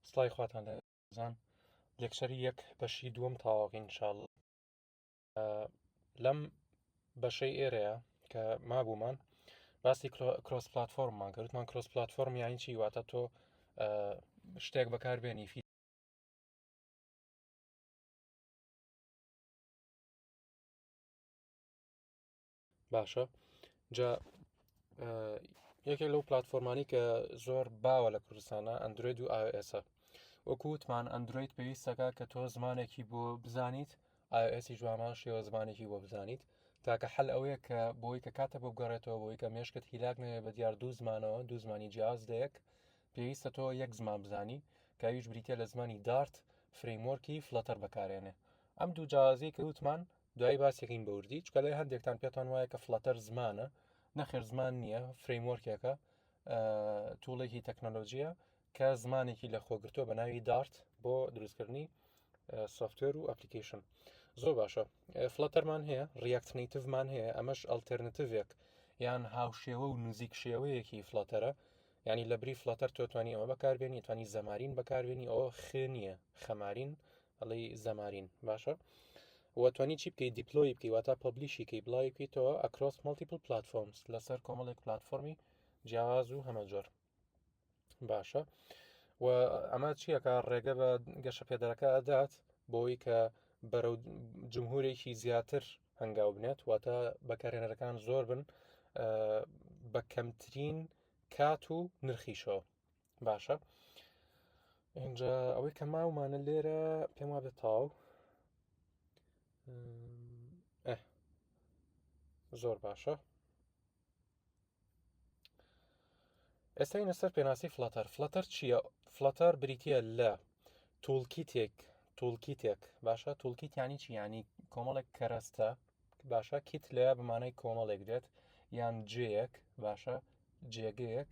سڵای خواتان لە زان لێکچەری یەک بەشی دووەم تاواقی انشاءالله لەم بەشەی ئێرەیە کە مابوومان باسی کرۆس پلتفۆرممان کردمان. کرۆس پلتفۆرم یانی چی؟ واتە تۆ شتێک بەکاربێنی باشە جا یەکێک لەو پلتفۆرمانی کە زۆر باوە لە کوردستانە ئەندروید و iOS-ە. وەکو وتمان ئەندروید پێویستەکە کە تۆ زمانێکی بۆ بزانیت، iOS جوامان شێوە زمانێکی بۆ بزانیت، تاکە حەل ئەوەیە کە بۆی کە کاتە بۆ بگەڕێتەوە بۆی کە مێشکت هیلاک نوێ بە دیار دوو زمانەوە دوو زمانی جیاواز لەیەک پێویستە تۆ یەک زمان بزانی کە ویش بریتە لە زمانی دارت فرەیمۆرکی فلەتەر بەکارێنێ. ئەم دوو جیاوازی کە وتمان دوای باسێکین بەوردی چکە لای هەندێکتان پێتان وایە کە فلەتەر زمانە، نەخێر زمان نییە، فرەیمۆرکێکە توڵێکی تەکنۆلۆژیە کە زمانێکی لە خۆگرتووە بە ناوی دارت بۆ دروستکردنی سوفتوێر و ئەپلیکیشن. زۆر باشە. فلەتەرمان هەیە، ریاکت نیتیڤمان هەیە، ئەمەش ئەڵتەرنەتیڤێک یان هاوشێوە و نزیک شێوەیەکی فلەتەرە. ینی لە بری فلەتەر تۆ توانی ئەمە بەکاربێنی، توانی زەمارین بەکاربێنی، ئەوە خێ نییە، خەمارین ئەڵێ زەمارین. باشە وەتوانی چی بکەیت؟ دیپلۆی بکەی، واتە پەبلیشیکەی بڵاوی بکەیتەوە ئەکرۆس مەڵتیپل پلاتفۆرمز لەسەر کۆمەڵێک پلاتفۆرمی جیاواز و هەمە جۆر. باشە و ئەمە چیەکە؟ ڕێگە بە گەشە پێدەرەکە ئەدات بۆی کە بەرەو جمهورێکی زیاتر هەنگاو بنێت، واتە بەکارهێنەرەکان زۆر بن بە کەمترین کات و نرخیشەوە. باشە اینجا ئەوەی کە ماومانە لێرە پێم وابێت تاو زۆر باشە. ئێستا نەسەر پێناسی فلەتەر. فلەتەر چییە؟ فلەتەر بریتە لە توولکیتێک. باشە توولکیت ینی چی؟ ینی کۆمەڵێک کەرەستە. باشە کیت لەیە بمانای کۆمەڵێک دێت یان جەیەک. باشە جێگەیەک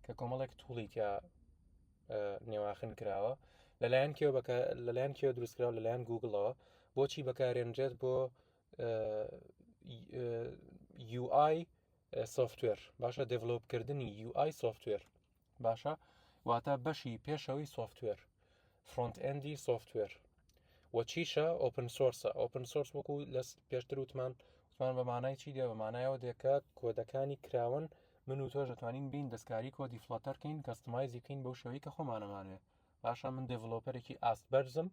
کە کۆمەڵێک توڵیت یا نێواخن کراوە لەلایەن کێوە دروستکراوە لەلایەن گوگڵەوە بۆچی بەکارێنرێت بۆ UI سوفتوێر. باشە دڤلۆپکردنی UI سوفتوێر. باشە واتە بەشی پێشەوەی سوفتوێر، فرۆنت ئەندی سوفتوێر. وە چیشە؟ ئۆپن سۆرسە. ئۆپن سۆرس وەکو لە پێشتر وتمان بەمانای چی دێ؟ بەمانایەوە دێکە کۆدەکانی کراون من و تۆ دەتوانین بین دەستکاری کۆدی فلەتەرکەین، کەستمایزی بکەین بەو شێوەی کە خۆمانەمانوێ. باشە من دڤلۆپەرێکی ئاست بەرزم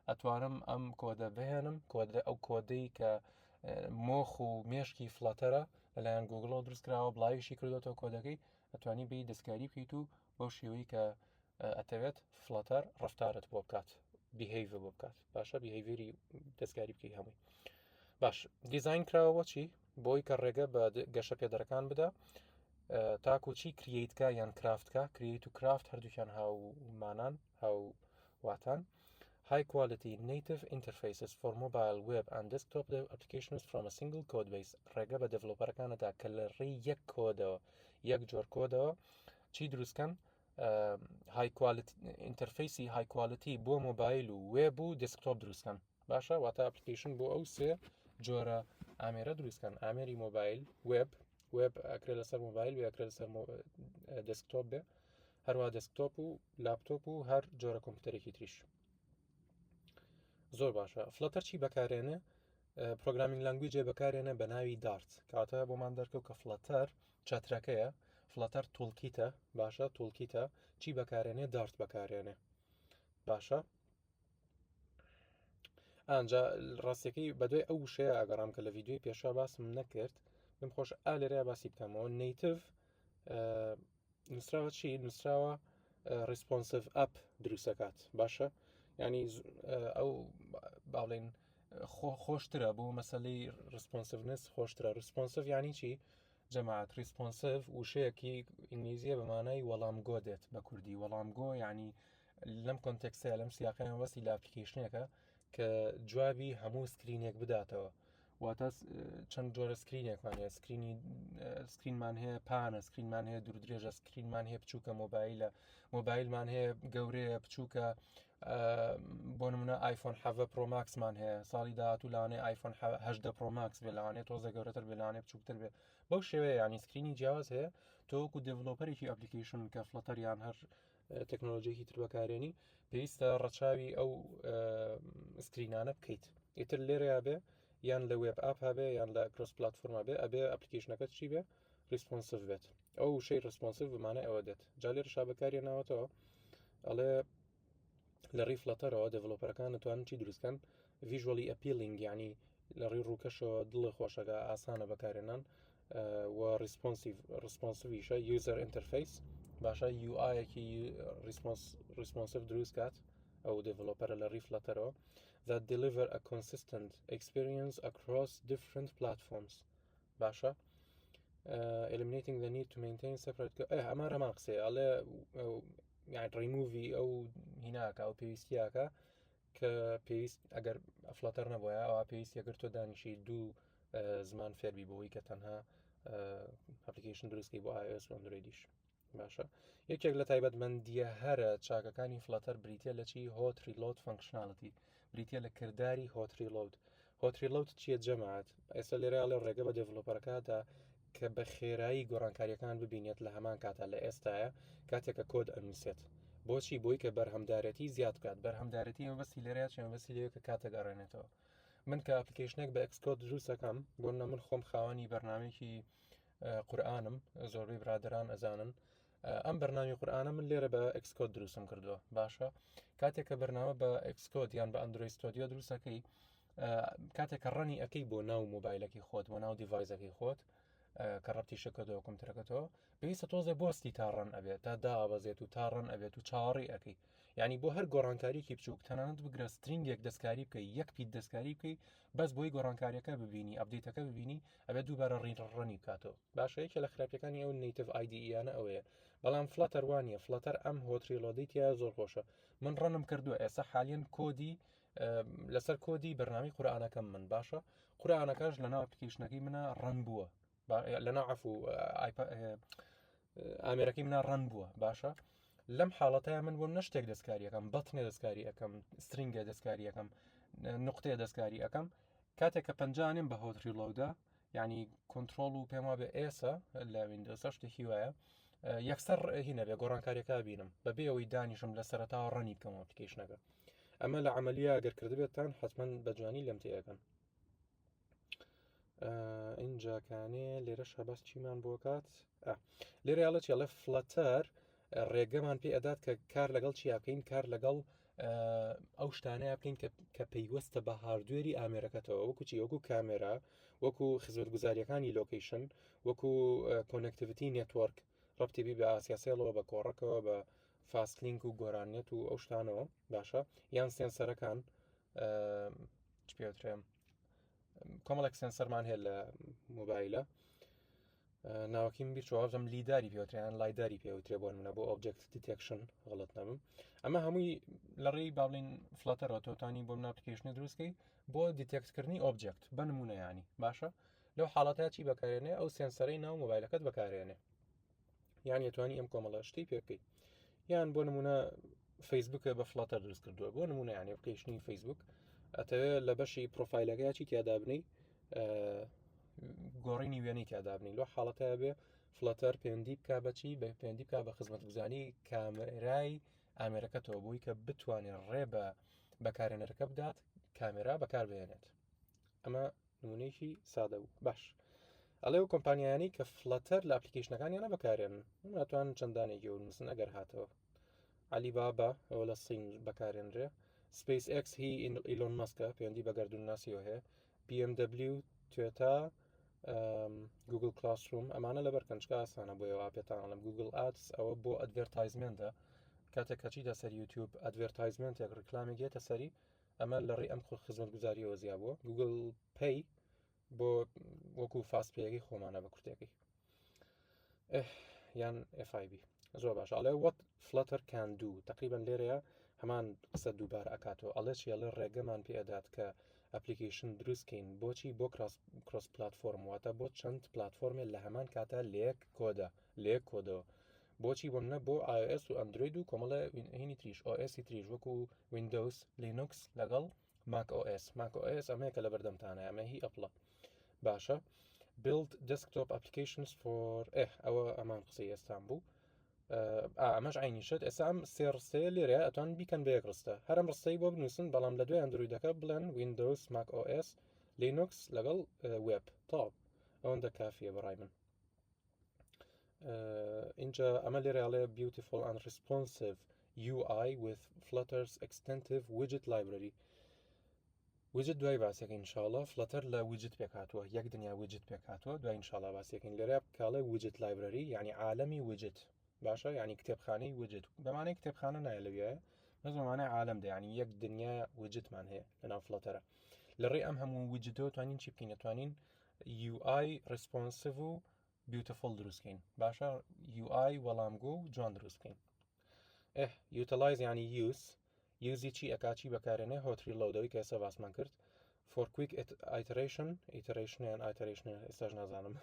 ئەتوانم ئەم کۆدە بهێنم، ئەو کۆدەی کە مۆخ و مێشکی فلەتەرە لەلایەن گوگڵەوە دروستکراوە بڵاویشی کردوێتەوە کۆدەکەی، ئەتوانی بی دەستکاری بکەیت و بەو شێوەی کە ئەتەوێت فلەتەر ڕەفتارت بۆ بکات، بیهیڤ بۆ بکات. باشە بیهیڤێری دەستکاری بکەی هەمووی. باش دیزاین کراوە چی؟ بۆی کە ڕێگە بە گەشە پێدەرەکان بدە تاکو چی کرییتکە یان کرافتکە. کرییت و کرافت هەردووکیان هاومانان هاوواتان. High quality native interfaces for mobile, web and desktop applications from a single code base. ڕێگە بە دڤلۆپەرەکانەدا کە لە ڕێی یەک کۆدەوە یەک جۆر کۆدەوە چی دروستکەن؟ های کوالتی ئینتەرفەیسی های کوالتی بۆ مۆبایل و وێب و دسکتۆپ دروستکەن. باشە واتە ئەپلیکیشن بۆ ئەو سێ جۆرە ئامێرە دروستکەن. ئامێری مۆبایل، وێب ئەکرێ لەسەر مۆبایل و ئەکرێ لەسەر دسکتۆپ بێ، هەروە دسکتۆپ و لاپتۆپ و هەر جۆرە کۆمپیوتەرێکی تریش. زۆر باشە. فلەتەر چی بەکارێنێ؟ پرۆگرامینگ لانگویجێ بەکارێنە بە ناوی دارت، کاتە بۆمان دەرکەوت کە فلەتەر چەترەکەیە، فلەتەر توڵکیتە. باشە توڵکیتە چی بەکارێنێ؟ دارت بەکارێنێ. باشە ئەنجا ڕاستیەکەی بەدوای ئەو وشەیە ئەگەڕام کە لە ڤیددیوی پێشا باسم نەکرد بم خۆش ئالێرەیە باسی بکەمەوە. نیتیڤ نووسراوە چی؟ نووسراوە ریسپۆنسیڤ ئەپ دروستەکات. باشە ینی ئەو باڵێن خۆشترە بۆ مەسەلەی ریسپۆنسیڤنس خۆشترە. ریسپۆنسیڤ ینی چی؟ جەماعەت ریسپۆنسیڤ وشەیەکی ئینگلیزیە بەمانای وەڵامگۆ دێت بە کوردی. وەڵامگۆ ینی لەم کۆنتێکسەیە لەم سیاقیان وەستی لە ئەپلیکیشنێکە کە جوابی هەموو سکرینێک بداتەوە. واتە چەند جۆرە سکرینێکمان هەیە، سکرینمان هەیە پانە، سکرینمان هەیە دوورودرێژە، سکرینمان هەیە بچووکە مۆبایلە، مۆبایلمان هەیە گەورەیە بچووکە. بۆ نمونە آیفۆن 7 پرۆماکسمان هەیە، ساڵی داهاتوو لەوانەیە آیفۆن 8 پرۆماکس بێ، لەوانەیە تۆزە گەورەتر بێ، لەوانەیە بچووکتر بێ. بەو شێوەیە ینی سکرینی جیاواز هەیە. تۆ وەکو دڤلۆپەرێکی ئەپلیکیشن کە فلەتەر یان هەر تەکنۆلۆژیەکی تر بەکارێنی پێویستە ڕەچاوی ئەو سکرینانە بکەیت ئیتر لێرەیە بێ یان لە وێب ئاپ هەبێ یان لە کرۆس پلتفۆرمە بێ ئەبێ ئەپلیکیشنەکەت چی بێ ریسپۆنسیڤ بێت ئەو شەی ریسپۆنسیڤ بمانە ئەوە دێت جا لێرە شابەکاریە ناوەتەوە ئەڵێ لە ڕی فلەتەرەوە دڤلۆپەرەکان دەتوانن چی دروستکەن ڤیژوەلی ئەپیلینگ یعنی لە ڕێی ڕووکەشەوە دڵی خۆشەکە ئاسانە بەکارێنان و ریسپۆنسیڤیشە یوزەر ئینتەرفەیس باشە UIەکی ریسپۆنسیڤ دروست کات ئەو دڤلۆپەرە لە ڕی فلەتەرەوە that deliver a consistent experience across different platforms باشە eliminating the need to maintain separate ئەمە ڕەمان قسێ ئەڵێ يعني ڕیمووی ئەو هیناکە ئەو پێویستیاکە کە پێویست ئەگەر فلەتەر نەبووە ئەوە پێویست ئەگەر تۆ دانیشی دوو زمان فێربی بۆی کە تەنها ئەپلیکیشن دروستکەی بۆ iOS و ئەندرویدیش باشە یەکێک لە تایبەتمەندیە هەرە چاکەکانی فلەتەر بریتە لە چی هۆت ریلۆد فانکشناڵەتی بریتە لە کردداری هۆت ریلۆد هۆت ریلۆد چیە جەماعەت ئێستا لێرە لە ڕێگە بە دێڤلۆپەرەکەدا کە بە خێرایی گۆڕانکاریەکان ببینێت لە هەمان کاتە لە ئێستاە کاتێکە کۆد ئەنووسێت بۆچی بۆی کە بەرهەمدارەتی زیاد بکات بەرهەمدارەتی ئەمەبەستی لێرەیە چێمەبەستی لێ کە کاتە گەڕێنێتەوە من کە ئەپلیکیشنێک بە ئەکسکۆد دروستەکەم بۆنە من خۆم خاوەنی بەرنامێکی قورئانم زۆربەی برادران ئەزانن ئەم بەرنامی قورئانە من لێرە بە ئەکسکۆد دروستم کردووە باشە کاتێک کە بەرنامە بە ئەکسکۆد یان بە ئەندروید ستۆدیۆ دروستەکەی کاتێک کە ڕەنی ئەەکەی بۆ ناو مۆبایلەکەی خۆت بۆ ناو دیڤایزەکەی خۆت کە ڕەتی شەکەەوە کۆمپیوتەرەکەتەوە پێویستە تۆزێ بۆستی تا ڕەن ئەبێت تا دابەزێت و تا ڕەن ئەبێت و چاڕی ئەەکەی ینی بۆ هەر گۆڕانکاریکی بچووک تەنانەت بگرە سترینگێک دەستکاری بکەی یەک پیت دەستکاری بکەی بەس بۆی گۆڕانکاریەکە ببینی ئەپدەیتەکە ببینی ئەبێت دووبارە ڕێنی بکاتەوە باشەیەکە لە خراپەکانی ئەو نیتیڤ ئایدیانە ئەوەیە بەڵام فلەتەر وانە فلەتەر ئەم هۆتریلۆدیتیا زۆر خۆشە من ڕەنم کردووە ئێستا حالیان کۆدی لەسەر کۆدی بەرنامی قورئانەکەم من باشە قورئانەکەش لەناو ئەپلیکیشنەکەی منە ڕەن بووە لەناو عەفو ئامێرەکەی منە ڕەن بووە باشە لەم حاڵەتەیە من بۆم نەشتێک دەستکاریەکەم بەتنێ دەستکاری ئەەکەم سترینگە دەستکاری ئەەکەم نقطەیە دەستکاری ئەەکەم کاتێک کە پەنجانیم بە هۆت ریلۆدا ینی کۆنتترۆل و پێم وابێ ئێسا لە ویندۆسە شتێکی وایە یەکسەر هینە بێ گۆڕانکاریەکە بینم بەبێ ئەوەی دانیشم لە سەرەتا ڕەنی بکەم ئەپلیکیشنەکە ئەمە لە عملیە ئەگەر کردبێتتان حتمما بەجوانی لەم تێەکەن اینجاکانێ لێرە شەباس چیمان بۆ کات لێرە یاڵە چێڵە فلەتەر ڕێگەمان پێ ئەدات کە کار لەگەڵ چیاکەین کار لەگەڵ ئەو شتانەیە بکەین کە پەیوەستە بە هاردوێری ئامێرەکەتەوە وەکو چی وەکو کامێرا وەکو خزمەتگوزاریەکانی لۆکیشن وەکو کۆنەکتیڤیتی نێتوەرک ڕەبتیبی بە ئاسیاسێڵەوە بە کۆڕەکەەوە بە فاستلینک و گۆرانێت و ئەو شتانەوە باشە یان سێنسەرەکان چ پێوترێم کۆمەڵێک سێنسەرمان هەیە لە مۆبایلە ناوەکیم بیرچوازم لیداری پێوتریان لایداری پێوترێ بۆن منە بۆ ئۆبجکت دیتێکشن غڵت نەبم ئەمە هەمووی لە ڕێی باڵین فلەتەرەوە تۆتانی بۆ ناپلیکیشنی دروستکەی بۆ دیتێکتکردنی ئۆبجکت بە نمونەیانی باشە لەو حاڵەتە چی بەکارێنێ ئەو سێنسەرەی ناو مۆبایلەکەت بەکارێنێ یان یتوانی ئەم کۆمەڵە شتی پێ بکەیت یان بۆ نمونە فەیسبوکە بە فلەتەر دروست کردووە بۆ نمونە یانی ئەپلیکیشنی فەیسبوک ئەتەوێت لە بەشی پرۆفایلەکەی چی تیادا بنی گۆڕینی وێنەی تیادا بنی لۆ حاڵەتە بێ فلەتەر پەیوەندی بکا بەچی بە پەیوەندی بکا بە خزمەتگوزانی کامێرای ئامێرەکەتەوە بووی کە بتوانێت ڕێ بە بەکارێنەرەکە بدات کامێرا بەکار بێنێت ئەمە نمونەیەکی سادە بوو باش ئەڵێ و کۆمپانیانی کە فلەتەر لە ئەپلیکیشنەکانیانە بەکارێنن ناتوان چەندانێکی ونووسن ئەگەر هاتەوە علیبابا ئەوە لە سین بەکارێنرێ سپیس ئەکس هی ئیلۆن ماسکە پەیوەندی بە گەردوونناسیەوە هەیە BMW توێتا گوگل کلاسروم ئەمانە لەبەر کەنجکە ئاسانە بۆیەوە پێتان لەم گوگل ئادس ئەوە بۆ ئەدڤێرتایزمنتە کاتێک کەچیتە سەر یوتیوب ئەدڤێرتایزمنتێک ڕکلامێکێتە سەری ئەمە لە ڕێی ئەم خزمەت گوزاریەوە زیاد بووە گوگل پێی بۆ وەکو فاستپێکی خۆمانە بە کورتێکی یان FIB زۆر باش ئەڵێ وەت فلەتەر کان دوو تقریبان لێرەیە هەمان قسە دووبارە ئەکاتەوە ئەڵێ چێڵە ڕێگەمان پێدات کە ئەپلیکیشن دروستکەین بۆچی بۆ کرۆس پلتفۆرم واتە بۆ چەند پلتفۆرمێک لە هەمان کاتە لێک کۆدە لێک کۆدەوە بۆچی بۆ منە بۆ iOS و ئەندروید و کۆمەڵە هینی تریش OSی تریش وەکو ویندۆس لینوکس لەگەڵ ماک OS ئەمەیەکە لە بەردەمتانە ئەمە هی ئەپڵە باشە build desktop applications for ئەوە ئەمان قسەی ئێستان بوو ئەمەش عینیشت ئێستا ئەم سێ ڕستەیە لێرە ئەتوان بیکەن بە یەک ڕستە هەرم ڕستەی بۆ بنووسن بەڵام لە دوای ئەندرویدەکە بڵێن ویندۆز ماک OS لینوکس لەگەڵ وێب تاڵ ئەوەندە کافیە بەڕای من. اینجا ئەمە لێرە ئەڵێ beautiful and responsive UI with Flutter's extensive widget library. وجد دوای باسیەکە ئینشاڵڵا فلەتەر لە وجد پێکاتوە یەک دنیا وجد پێکاتوە دوای ئینشاڵڵا باسیەکەین لێرە کاڵێ وجد لایبرەری یعنی عالەمی وجد باشە ینی کتێبخانەی وجد بەمانەی کتێبخانە نایە لەوێ بەس بەمانای عالەم دە ینی یەک دنیا وجدمان هەیە لەناو فلەتەرە لەڕێی ئەم هەموو وجدەوە توانین چی بکەین نتوانین UI responsive و beautiful دروستکەین باشە UI وەڵامگۆ و جوان دروستکەین utilize ینی use یوزی چی ئەکاچی بەکارێنێ هۆتری لەودەوەی کە ئێستا باسمان کرد for quick iteration یان iteration ئێستاش نازانم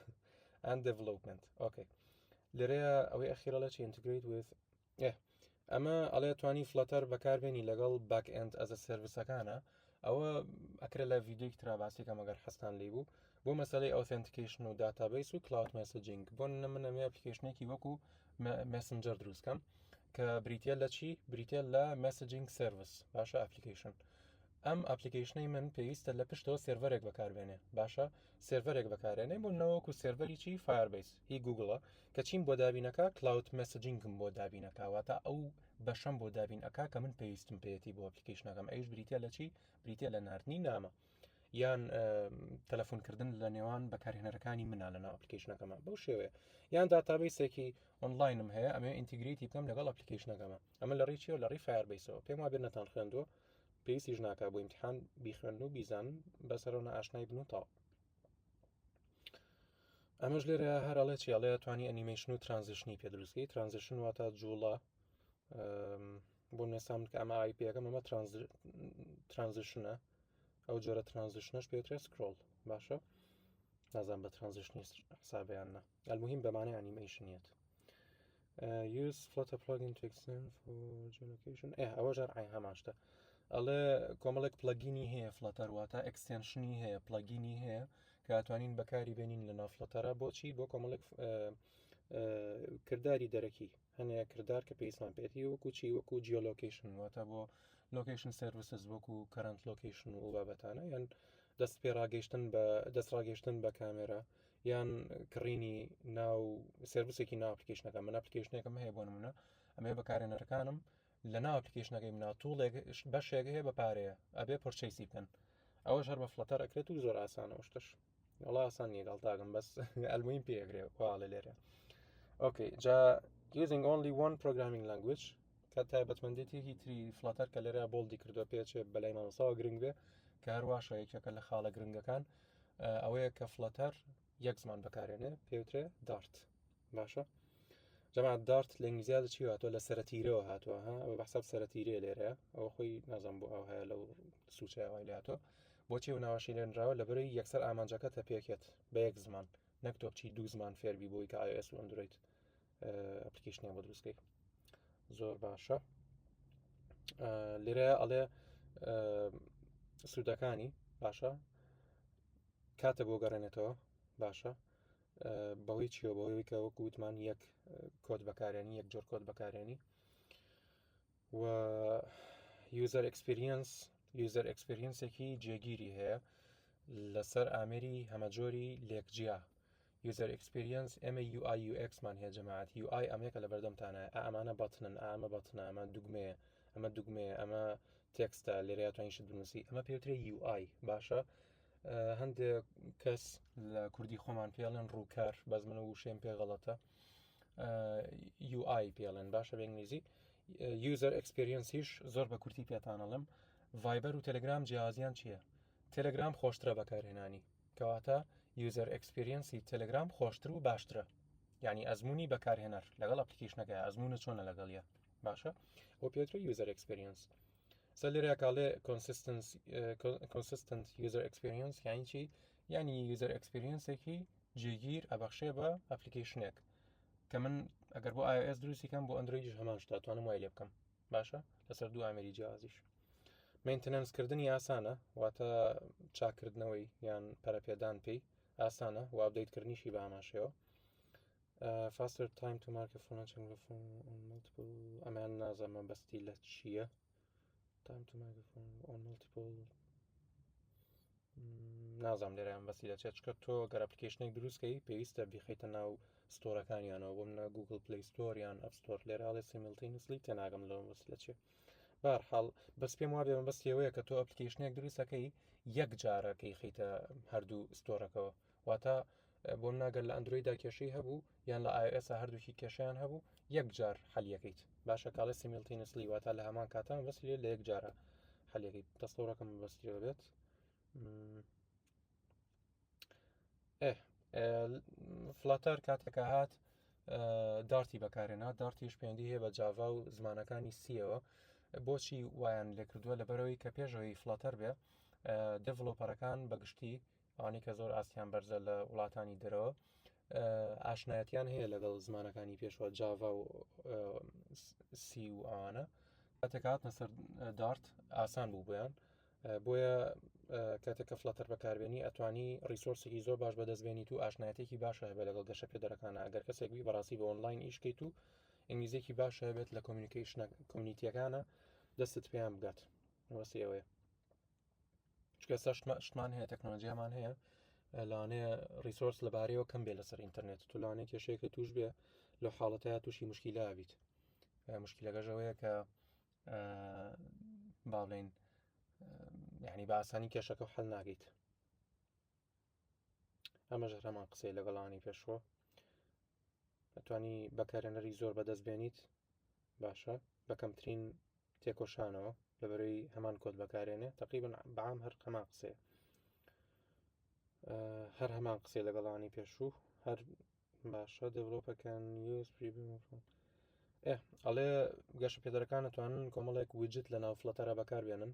and development okay لێرەیە ئەوەی ئەخیرە لە چی integrate with ئەمە ئەڵێ توانی فلەتەر بەکاربێنی لەگەڵ back end as a serviceەکانە ئەوە ئەکرێت لە ڤیدیۆی تراباسیکە مەگەر حەستان لێ بوو بۆ مەسەلەی ئۆتێنتیکیشن و داتابیس و کلاود مەسەجینگ بۆ من ئەمێ ئەپلیکیشنێکی وەکو مەسنجەر دروستکەم کە بریتە لە چی بریتە لە مەسەجینگ سرویس باشە ئەپلیکیشن ئەم ئەپلیکیشنەی من پێویستە لە پشتەوە سێڤەرێک بەکاربێنێ باشە سێڤەرێک بەکارێنێ بۆ نەوەکو سێڤەری چی فایربیس هی گوگڵە کە چیم بۆ دابینەکە کلاود مەسەجینگم بۆ دابینەکەواتە ئەو بەشەم بۆ دابین ئەکا کە من پێویستم پێێتی بۆ ئەپلیکیشنەکەم ئەوش بریتە لە چی بریتە لە ناردنی نامە یان تەلەفۆنکردن لە نێوان بەکارهێنەرەکانی منە لەناو ئەپلیکیشنەکەمە بەو شێوەیە یان داتابیسێکی ئۆنلاینم هەیە ئەمێ ئینتیگریتی بکەم لەگەڵ ئەپلیکیشنەکەمە ئەمە لە ڕێی لە ڕێی فایربیسەوە پێم وا بێت نەتان خوێندووە پێویستیش ناکا بۆ ئیمتحان بیخوێن و بیزانن بەسەرەوە ئاشنای بن و تاو ئەمەش لێرە هەرڵێ چیاڵێ توانی ئەنیمەیشن و ترانزیشنی پێ دروستکەی ترانزیشن واتە جوڵە بۆ نێسام کە ئەمە آیپەکەم ئەمە ترانزیشنە ئەو جۆرە ترانزیشنەش پێوترێت سکرۆڵ باشە نازان بە ترانزیشنی حسابیاننا المهم بەمانەی ئەنیمەیشنیت use Flutter plugin to extend for geolocation ئەوە ژەر ئای هەماشتە ئەڵێ کۆمەڵێک پلگینی هەیە فلەتەر واتە ئەکستێنشنی هەیە پلگینی هەیە کە ئەتوانین بەکاری بێنین لە ناو فلەتەرە بۆچی بۆ کۆمەڵێک کردداری دەرەکی هەنەیە کردار کە پێویستمان پێێتی وەکو چی وەکو جیۆلۆکیشن واتە بۆ لۆکیشن سرویسز وەکو کەرنت لۆکیشن و بابەتانە یان دەست ڕاگەشتن بە کامێرە یان کڕینی ناو سرویسێکی ناو ئەپلیکیشنەکە من ئەپلیکیشنێکم هەیە بۆ نمونە ئەمێ بەکارێنەرەکانم لە ناو ئەپلیکیشنەکەی مننا توڵێک بەشێک هەیە بە پارەیە ئەبێ پڕچەیسی بکەن ئەوەش هەر بە فلەتەر ئەکرێت و زۆر ئاسانەوەشتش وڵا ئاسان نیە گەڵتاگەم بەس ئەلموین پێگرێ واڵە لێرە ئۆکەی جا using only one programming language کە تایبەتمەندێتێکی تری فلەتەر کە لێرە بۆڵدی کردو پێچێ بەلای مامەساوە گرنگ بێ کە هەرواشە یەکێکە لە خاڵە گرنگەکان ئەوەیە کە فلەتەر یەک زمان بەکارێنێ پێوترێ دارت باشە جەماعەت دارت لە ئینگلیزیاتە چی هاتووە لە سەرەتیرەوە هاتووە ئەوە بەحساب سەرەتیرێ لێرە ئەوە خۆی نازانم بۆ ئەو هەیە لەو سوچەوەی لاتۆ بۆچی و ناوەشی لێنراوە لەبەرەی یەکسەر ئامانجەکەتە پێکێت بە یەک زمان نەک تۆ بچی دوو زمان فێربی بۆی کە iOS و ئەندروید ئەپلیکیشنێ بۆ دروستکەی زۆر باشە لێرە ئەڵێ سوودەکانی باشە کاتە بۆ گەڕێنێتەوە باشە بەهۆی چیە بەهۆی کە وەکو وتمان یەک کۆد بەکارێنی یەک جۆر کۆد بەکارێنی و یوزەر ئەکسپریەنسێکی جێگیری هەیە لەسەر ئامێری هەمەجۆری لێکجیا یوزەر ئەکسپریەنس ئەمە UI UX مان هەیە جەماعەت UI ئەمێکە لە بەردەمتانە ئەمانە بەتنن ئەمە بەتنە ئەمە دوگمەیە ئەمە دوگمەیە ئەمە تێکستە لێرە توانیشت بنووسی ئەمە پێوترێ UI باشە هەندێک کەس لە کوردی خۆمان پێڵێن ڕووکار بەس من و شێم پێ غەڵەتە UI پێڵێن باشە بە ئینگلیزی یوزەر ئەکسپریەنسیش زۆر بە کورتی پێتانەڵم ڤایبەر و تەلەگرام جیازیان چییە تەلەگرام خۆشترە بەکارهێنانی کەواتە یوزەر ئەکسپریەنسی تەلەگرام خۆشتر و باشترە یعنی ئەزمموی بەکارهێنەر لەگەڵ ئەپلیکیشنەکە ئەزمونە چۆنە لەگەڵیە باشە ئەو پێوترە یوزەر ئەکسپریەنس سەر لێرە کاڵێ consistent user experience یعنی چی یعنی یوزەر ئەکسپریەنسێکی جێگیر ئەبەخشێ بە ئەپلیکیشنێک کە من ئەگەر بۆ iOS دروستیکەم بۆ ئەندرویدیش هەمان شتا توانم وای لێ بکەم باشە لەسەر دوو ئامێری جیازیش مینتنەنسکردنی ئاسانە واتە چاکردنەوەی یان پەرەپێدان پێی ئاسانە و ئاپدەیتکردنیشی بە ئاماشەوە faster time to market for launching on multiple ئەمان نازانم بەستی لە چییە time to market on multiple نازانم لێرەیان بەسی لە چێت چکە تۆ گەر ئەپلیکیشنێک دروستکەی پێویستە بیخەیتە ناو ستۆرەکانیانەوە بۆ منە گوگل پلی ستۆر یان ئەپ ستۆر لێرە هەڵێ سیملتینسلی تێناگەم لەوە بەسی لە چێ بەهەرحاڵ بەس پێم وا بێ بەستیەوەیە کە تۆ ئەپلیکیشنێک دروستەکەی یەک جارەکەی خەیتە هەردوو ستۆرەکەەوە واتە بۆ ناگەر لە ئەندرویدا کێشەی هەبوو یان لە iOS هەردووکی کێشیان هەبوو یەک جار حەلیەکەیت باشە کاڵێ سیملتینسلی واتە لە هەمان کاتان بەس لە یەک جارە حەلیەکەیت دەستەوڕەکەم بەستیەوە بێت فلاتەر کاتێکە هات دارتی بەکارێنا دارتیش پەیوەندی هەیە بە جاڤا و زمانەکانی سیەوە بۆچی وایان لێکردووە لەبەرەوەی کە پێشەوەی فلاتەر بێ دڤلۆپەرەکان بەگشتی ئەوانەی کە زۆر ئاسیان بەرزە لە وڵاتانی دەرەوە ئاشنایەتیان هەیە لەگەڵ زمانەکانی پێشوە جاڤا و سی و ئەوانە کاتێک هاتنە سەر دارت ئاسان بوو بۆیان بۆیە کاتێککە فلاتەر بەکاربێنی ئەتوانی ڕیسۆرسێکی زۆر باش بەدەستبێنیت و ئاشنایەتێکی باشە هەبێت لەگەڵ گەشە پێدەرەکانە ئەگەر کەسێکی بەڕاستی بە ئۆنلاین ئیشکەیت و ئینگلیزێکی باشە هەبێت لە کۆمیونیکیشنە کۆمیونیتیەکانە دەستت پێیان بگات وەسی ئەوەیە چکە شتمان هەیە تەکنۆلۆژیامان هەیە لەوانەیە ریسۆرس لەبارەیەوە کەم بێ لەسەر ئینتەرنێت تو لەوانەیە کێشەیەکە توش بێ لە حاڵەتەیە تووشی مشکیلا بیت مشکلەکەژەوەیە کە باڵێن یعنی بە ئاسانی کێشەکە حەل ناگەیت ئەمەش هەمان قسەی لەگەڵانی پێشوە دەتوانی بەکارێنەری زۆر بەدەستبێنیت باشە بەکەمترین تێکۆشانەوە لەبەرەوەی هەمان کۆت بەکارێنێ تقریبا بەعام هەر هەمان قسەیە هەر هەمان قسەی لەگەڵانی پێشوو هەر باشە دڤلۆپەکان ئەڵێ گەشە پێدەرەکان دەتوانن کۆمەڵێک ویجت لە ناو فلەتەرە بەکاربێنن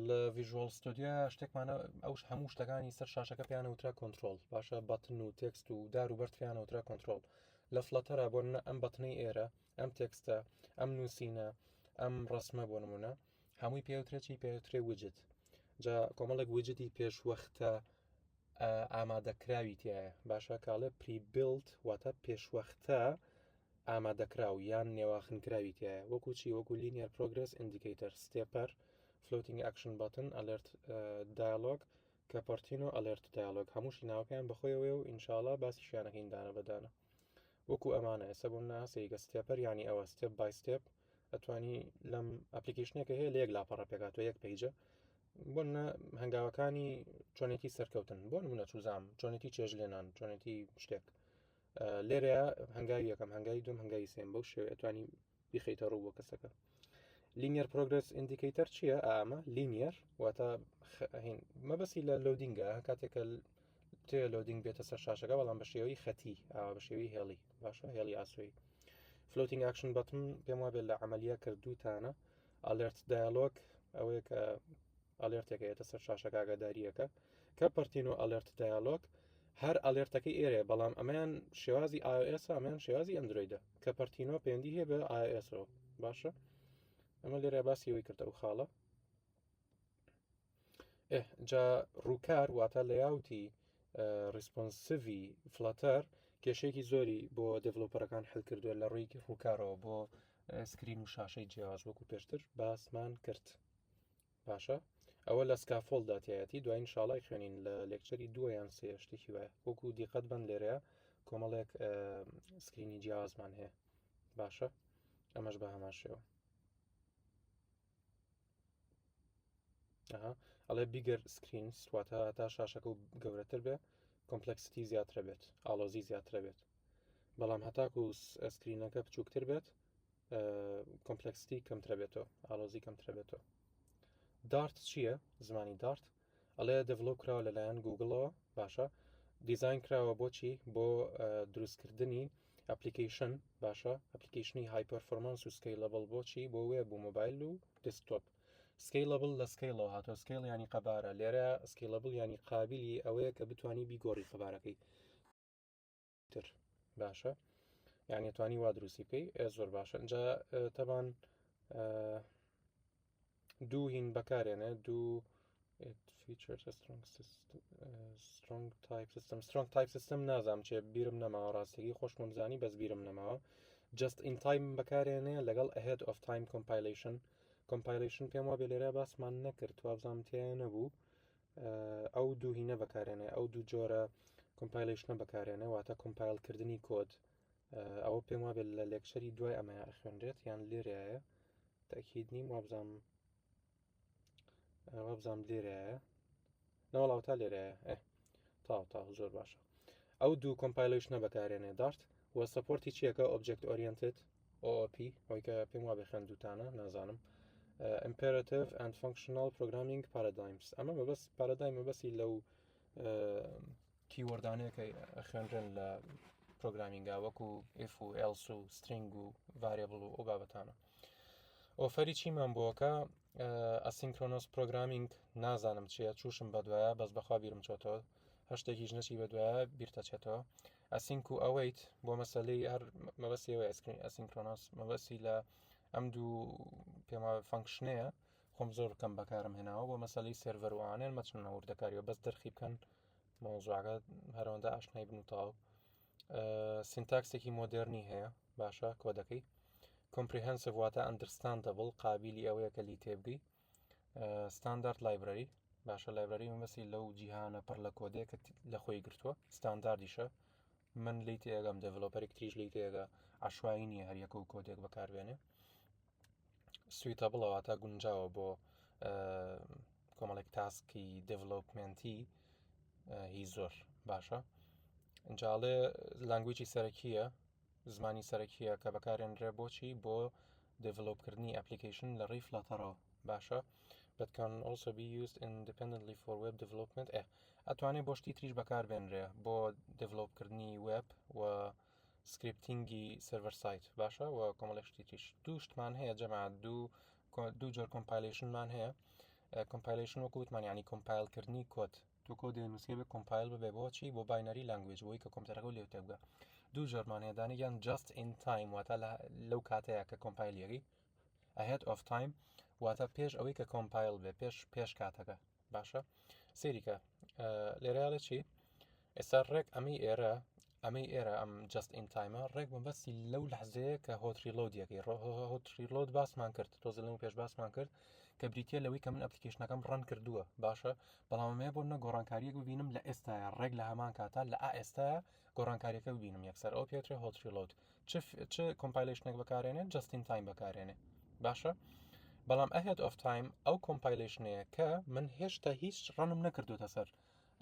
لە ڤیژوەڵ ستودیۆ شتێکمانە ئەوش هەموو شتەکانی سەر شاشەکە پیانەوترا کۆنتترۆل باشە بەتن و تێکست و دار و بەرد پیانەوترا کۆنتترۆل لە فلەتەرە بۆ ئەم بەتنەی ئێرە ئەم تێکستە ئەم نووسینە ئەم ڕسمە بۆ نمونە هەمووی پێوترێکی پێوترێ وجت جا کۆمەڵێک وجدی پێشوەختە ئامادەکراوی تایە باشە کاڵێ پریبیلد واتە پێشوەختە ئامادەکراو یان نێواخنکراوی تایە وەکو چی وەکو لینیەر پرۆگرس ئیندیکیتەر ستێپەر فلوتینگ ئەکشن بەتن ئەلێرت دایالۆگ کە پەرتینۆ ئەلێرت دایالۆگ هەمووشی ناوەکەیان بەخۆیەوەی و ئینشاڵا باسی شیانەکەین دانە بەدانە وەکو ئەمانە ئێستا بۆ ناسەیگە ستێپەر ینی ئەوە ستێپ بای ستێپ ئەتوانی لەم ئەپلیکیشنێکە هەیە لە یەک لاپەڕە پێکاتەوە یەک پەیجە بۆ هەنگاوەکانی چۆنێتی سەرکەوتن بۆ نمونە چوزام چۆنێتی چێژلێنان چۆنێتی شتێک لێرەیە هەنگاوی یەکەم هەنگاوی دوم هەنگاوی سێم بەو شێوەیە ئەتوانی بیخەیتە ڕوو بۆ کەسەکە لینیەر پرۆگرس ئیندیکیتەر چییە ئامە لینیەر واتە مەبەسی لە لۆدینگە کاتێکە تێ لۆدینگ بێتە سەر شاشەکە بەڵام بە شێوەی خەتی بە شێوەی هێڵی باشە هێڵی ئاسووی فلوتینگ ئاکشن بەتن پێم وابێت لە عملیە کردوتانە ئەلێرت دایالۆگ ئەوەیە کە ئەلێرتێکەیەتە سەر شاشەکە ئاگاداریەکە کە پەرتینۆ ئەلێرت دایالۆگ هەر ئەلێرتەکەی ئێرە بەڵام ئەمەیان شێوازی iOS ئەمەیان شێوازی ئەندرویدە کە پەرتینۆ پەیوەندی هەیە بە iOSەوە باشە ئەمە لێرە باسیەوەی کردە و خاڵە جا ڕووکار واتە لەیاوتی ریسپۆنسیڤی فلاتەر کێشەیەکی زۆری بۆ دڤلۆپەرەکان هەل کردووە لە ڕووی ڕووکارەوە بۆ سکرین و شاشەی جیاواز وەکو پێشتر باسمان کرد باشە ئەوە لە سکافۆڵداتایەتی دوای ئینشاڵای خوێنین لە لێکچەری دووە یان سێ شتێکی وایە وەکو دیقەت بەند لێرەیە کۆمەڵێک سکرینی جیاوازمان هەیە باشە ئەمەش بە هەمان شێوە ئەڵێ بیگەر سکرین سواتە تا شاشەکە و گەورەتر بێ کۆمپلکسیتی زیاترە بێت ئاڵۆزی زیاترە بێت بەڵام هەتاکو سکرینەکە بچووکتر بێت کۆمپلکسیتی کەمترە بێتەوە ئاڵۆزی کەمترە بێتەوە دارت چییە زمانی دارت ئەڵێ دڤلۆپ کراوە لەلایەن گوگڵەوە باشە دیزاین کراوە بۆچی بۆ دروستکردنی ئەپلیکیشن باشە ئەپلیکیشنی های پەرفۆرمانس و سکەیلەبڵ بۆچی بۆ وێب و مۆبایل و دسکتۆپ سکەیلەبڵ لە سکەیلەوە هاتۆ سکەیل ینی قەبارە لێرە سکەیلەبڵ ینی قابلی ئەوەیە کە بتوانی بیگۆڕی قەبارەکەی تر باشە یعنی توانی وا دروستی بکەی زۆر باشە اینجا تەبان دوو هین بەکارێنێ دوو it features a strong type system نازام چێ بیرم نەماوە ڕاستێکی خۆشمم زانی بەس بیرم نەماوە just in time بەکارێنێ لەگەڵ ahead of time compilation پێم وابێ لێرە باسمان نەکرد توابزانم تێ نەبوو ئەو دوو هینە بەکارێنێ ئەو دوو جۆرە compilation بەکارێنێ واتە کۆمپایلکردنی کۆد ئەوە پێم وابێت لە لێکچەری دوای ئەمەیە خوێنرێت یان لێرەیە تاکید نیم وابزانم لێرەیە نەوەڵاوتا لێرەیە تا زۆر باشە ئەو دوو کۆمپایلشنە بەکارێنێ دارت وە سەپۆرتی چیەکە object oriented OOP ئەوەی کە پێم وابێ خوێندووتانە نازانم imperative and functional programming paradigms ئەمە مەبەست پارادایم مەبەستی لەو کیوەردانەیە کە خوێنرن لە پرۆگرامینگا وەکو if و else و string و variable و ئەو بابەتانە ئۆفەری چیمان بۆکە asynchronous programming نازانم چیە چوشم بەدوایە بەس بەخوا بیرم چۆتەوە هەشتێکیش نەچی بەدوایە بیرتە چێتەوە async و await بۆ مەسەلەی هەر مەبەستی ئەوەیە asynchronous مەبەستی لە ئەم دوو پێما فانکشنەیە خۆم زۆر کەم بەکارم هێناوە بۆ مەسەلەی سێرڤەر و ئانێن مەچنە وردەکاریەوە بەس دەرخی بکەن مۆزوعەکە هەرەوەندا ئاشنای بن و تاو سینتاکسێکی مۆدرنی هەیە باشە کۆدەکەی comprehensive واتە understandable قابلی ئەوەیە کە لی تێبگەی standard library باشە لایبرەری مەبەستی لەو جیهانە پڕ لە کۆدەیە کە لە خۆی گرتووە ستانداردیشە من لی تێگەم دڤلۆپەرێک تریش لی تێگە عشوایی نییە هەریەکە و کۆدێک بەکاربێنێ سویتە بڵەوە تا گونجاوە بۆ کۆمەڵێک تاسکی دڤلۆپمنتی هی زۆر باشە جاڵێ لانگویجی سەرەکیە زمانی سەرەکیە کە بەکارێنرێ بۆچی بۆ دڤلۆپکردنی ئەپلیکیشن لە ڕێی فلاتەرەوە باشە but can also be used independently for web development ئەتوانێت بۆ شتی تریش بەکاربێنرێ بۆ دڤلۆپکردنی وێب و سکریپتینگی سرڤەر سایت باشە و کۆمەڵێک شتی تریش دوو شتمان هەیە جەماعەت دوو جۆر کۆمپایلشنمان هەیە کۆمپایلشن وەکو وتمان یعنی کۆمپایلکردنی کۆد تو کۆدێ نووسێ بێ کۆمپایل ببێ بۆچی بۆ باینەری لانگوێج بۆی کە کۆمپیوتەرەکە و لێو تێبگە دوو جۆرمان هەیە دانیان just in time واتە لەو کاتەیە کە کۆمپایلێری ahead of time واتە پێش ئەوەی کە کۆمپایل بێ پێش کاتەکە باشە سێریکە لێرەیاڵێ چی ئێستا ڕێک ئەمەی ئێرە ئەم just in timeە ڕێک مەبەستی لەو لەحزەیە کە هۆتریلۆدیەکەی هۆتریلۆد باسمان کرد تۆزە لەمە پێش باسمان کرد کە بریتە لەوەی کە من ئەپلیکیشنەکەم ڕەن کردووە باشە بەڵامەیە بۆ نە گۆڕانکاریەک ببینم لە ئێستاە ڕێک لە هەمان کاتە لە ئێستاە گۆڕانکاریەکە ببینم یەکسەر ئەو پێوترێ هۆتریلۆد چ کۆمپایلشنێک بەکارێنێ just in time بەکارێنێ باشە بەڵام ahead of time ئەو کۆمپایلشنەیە کە من هێشتا هیچ ڕەنم نەکردوتە سەر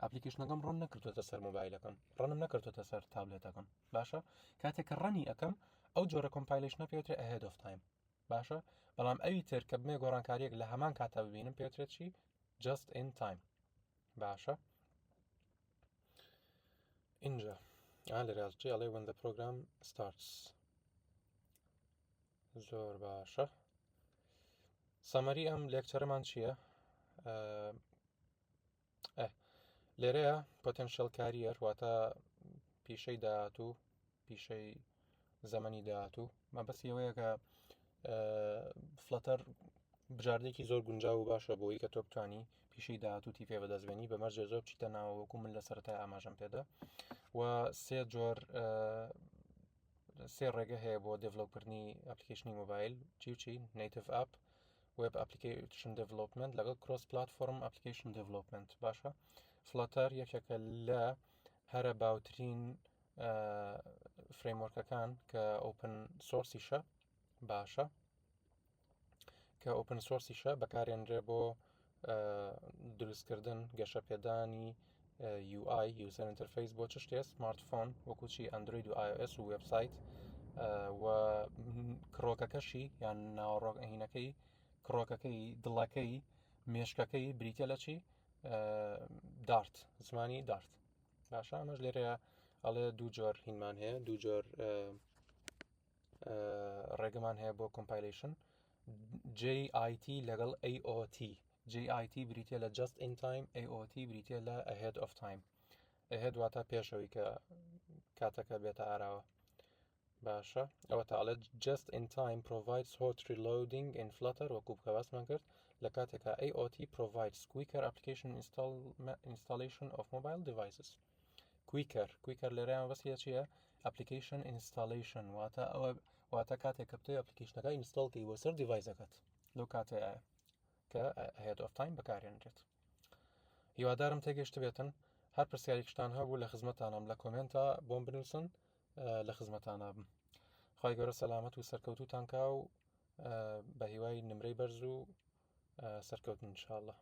ئەپلیکیشنەکەم ڕەن نەکردوتە سەر مۆبایلەکەم ڕەنم نەکردوتە سەر تابلێتەکەم باشە کاتێک کە ڕەنی ئەەکەم ئەو جۆرە کۆمپایلشنە پێوترێ ahead of time باشە بەڵام ئەوی تر کە بمێ گۆڕانکاریەک لە هەمان کاتە ببینم پێوترێت چی just in time باشە اینجا لێرازجی ئەڵێ when the program starts زۆر باشە سەمەری ئەم لێکچەرەمان چییە لێرەیە پۆتێنشەل کاریەر واتە پیشەی داهاتوو پیشەی زەمەنی داهاتوو مەبەستی ئەوەیە کە فلەتەر بژاردێکی زۆر گونجاو و باشە بۆی کە تۆ بتوانی پیشەی داهاتووتی پێ بەدەستبێنی بەمەرجێ زۆر بچیتە ناوەوەکو من لە سەرەتای ئاماژەم پێدا و سێ ڕێگە هەیە بۆ دڤلۆپکردنی ئەپلیکیشنی مۆبایل چی native app web application development لەگەڵ cross platform application development باشە فلاتەر یەکێکە لە هەرە باوترین فرێموەرکەکان کە ئۆپن سۆرسیشە باشە کە ئۆپن سۆرسیشە بەکارێنرێ بۆ دروستکردن گەشە پێدانی UI user interface بۆ چ شتێ سمارتفۆن وەکوچی ئەندروید و iOS و وێبسایت و کڕۆکەکەشی یان ناوەڕۆکهینەکەی کڕۆکەکەی دڵەکەی مێشکەکەی بریتە لە چی دارت زمانی دارت باشە ئەمەش لێرەیە ئەڵێ دوو جۆر هینمان هەیە دوو جۆر ڕێگەمان هەیە بۆ کۆمپایلشن JIT لەگەڵ AOT JIT بریتە لە just in time AOT بریتە لە ahead of time ahead واتە پێشەوەی کە کاتەکە بێتە ئاراوە باشە ئەوە تاڵێت just in time provides hot reloading in Flutter وەکو بکە باسمان کرد لە کاتێکە AOT provides quicker application installation of mobile devices. quicker لێرەیان بەسیە چییە؟ application installation واتە کاتێک کە بتوی ئەپلیکیشنەکە ئینستاڵکەی بۆ سەر دیڤایزەکەت لەو کاتەیە کە ahead of time بەکارێنرێت. هیوادارم تێگەشت بێتن. هەر پرسیارێکشتان هەبوو لە خزمەتانم لە کۆمنتە بۆم بنووسن لە خزمەتانە بم. خی گەورە سەلامەت و سەرکەوتوتان کا و بە هیوای نمرەی بەرز و سەرکەوتن انشاءالله.